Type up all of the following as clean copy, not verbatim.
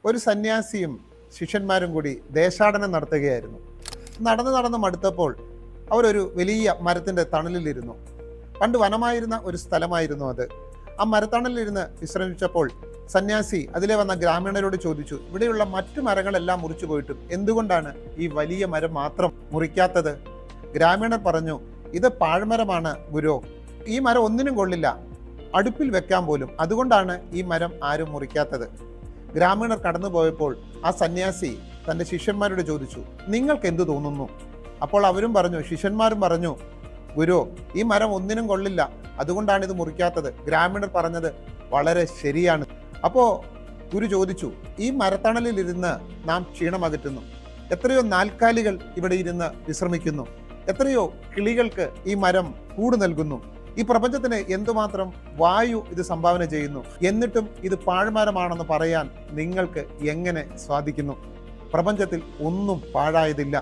ഒരു സന്യാസിയും ശിഷ്യന്മാരും കൂടി ദേശാടനം നടത്തുകയായിരുന്നു. നടന്ന് മടുത്തപ്പോൾ അവരൊരു വലിയ മരത്തിൻ്റെ തണലിലിരുന്നു. പണ്ട് വനമായിരുന്ന ഒരു സ്ഥലമായിരുന്നു അത്. ആ മരത്തണലിലിരുന്ന് വിശ്രമിച്ചപ്പോൾ സന്യാസി അതിലെ വന്ന ഗ്രാമീണരോട് ചോദിച്ചു, ഇവിടെയുള്ള മറ്റു മരങ്ങളെല്ലാം മുറിച്ചു പോയിട്ടും എന്തുകൊണ്ടാണ് ഈ വലിയ മരം മാത്രം മുറിക്കാത്തത്? ഗ്രാമീണർ പറഞ്ഞു, ഇത് പാഴ്മരമാണ് ഗുരു, ഈ മരം ഒന്നിനും കൊള്ളില്ല, അടുപ്പിൽ വെക്കാൻ പോലും, അതുകൊണ്ടാണ് ഈ മരം ആരും മുറിക്കാത്തത്. ഗ്രാമീണർ കടന്നുപോയപ്പോൾ ആ സന്യാസി തൻ്റെ ശിഷ്യന്മാരോട് ചോദിച്ചു, നിങ്ങൾക്ക് എന്തു തോന്നുന്നു? അപ്പോൾ അവരും പറഞ്ഞു, ശിഷ്യന്മാരും പറഞ്ഞു, ഗുരു, ഈ മരം ഒന്നിനും കൊള്ളില്ല, അതുകൊണ്ടാണ് ഇത് മുറിക്കാത്തത്. ഗ്രാമീണർ പറഞ്ഞത് വളരെ ശരിയാണ്. അപ്പോൾ ഗുരു ചോദിച്ചു, ഈ മരത്തണലിലിരുന്ന് നാം ക്ഷീണമകറ്റുന്നു, എത്രയോ നാൽക്കാലികൾ ഇവിടെ ഇരുന്ന് വിശ്രമിക്കുന്നു, എത്രയോ കിളികൾക്ക് ഈ മരം കൂട് നൽകുന്നു, ഈ പ്രപഞ്ചത്തിന് എന്തുമാത്രം വായു ഇത് സംഭാവന ചെയ്യുന്നു, എന്നിട്ടും ഇത് പാഴ്മരമാണെന്ന് പറയാൻ നിങ്ങൾക്ക് എങ്ങനെ സാധിക്കുന്നു? പ്രപഞ്ചത്തിൽ ഒന്നും പാഴായതില്ല.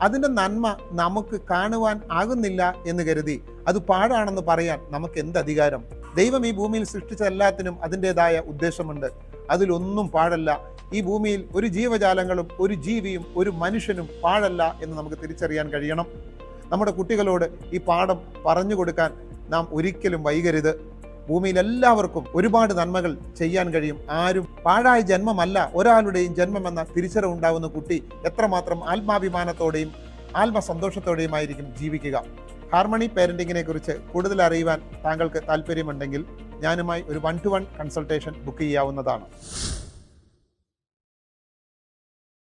അതിൻ്റെ നന്മ നമുക്ക് കാണുവാൻ ആകുന്നില്ല എന്ന് കരുതി അത് പാഴാണെന്ന് പറയാൻ നമുക്ക് എന്ത് അധികാരം? ദൈവം ഈ ഭൂമിയിൽ സൃഷ്ടിച്ച എല്ലാത്തിനും അതിൻ്റെതായ ഉദ്ദേശമുണ്ട്. അതിലൊന്നും പാഴല്ല. ഈ ഭൂമിയിൽ ഒരു ജീവജാലങ്ങളും ഒരു ജീവിയും ഒരു മനുഷ്യനും പാഴല്ല എന്ന് നമുക്ക് തിരിച്ചറിയാൻ കഴിയണം. നമ്മുടെ കുട്ടികളോട് ഈ പാഠം പറഞ്ഞു കൊടുക്കാൻ നാം ഒരിക്കലും വൈകരുത്. ഭൂമിയിൽ എല്ലാവർക്കും ഒരുപാട് നന്മകൾ ചെയ്യാൻ കഴിയും. ആരും പാഴായ ജന്മമല്ല ഒരാളുടെയും ജന്മമെന്ന തിരിച്ചറിവുണ്ടാവുന്ന കുട്ടി എത്രമാത്രം ആത്മാഭിമാനത്തോടെയും ആത്മസന്തോഷത്തോടെയുമായിരിക്കും ജീവിക്കുക. ഹാർമണി പേരൻറ്റിങ്ങിനെ കുറിച്ച് കൂടുതൽ അറിയുവാൻ താങ്കൾക്ക് താല്പര്യമുണ്ടെങ്കിൽ ഞാനുമായി ഒരു 1-to-1 കൺസൾട്ടേഷൻ ബുക്ക് ചെയ്യാവുന്നതാണ്.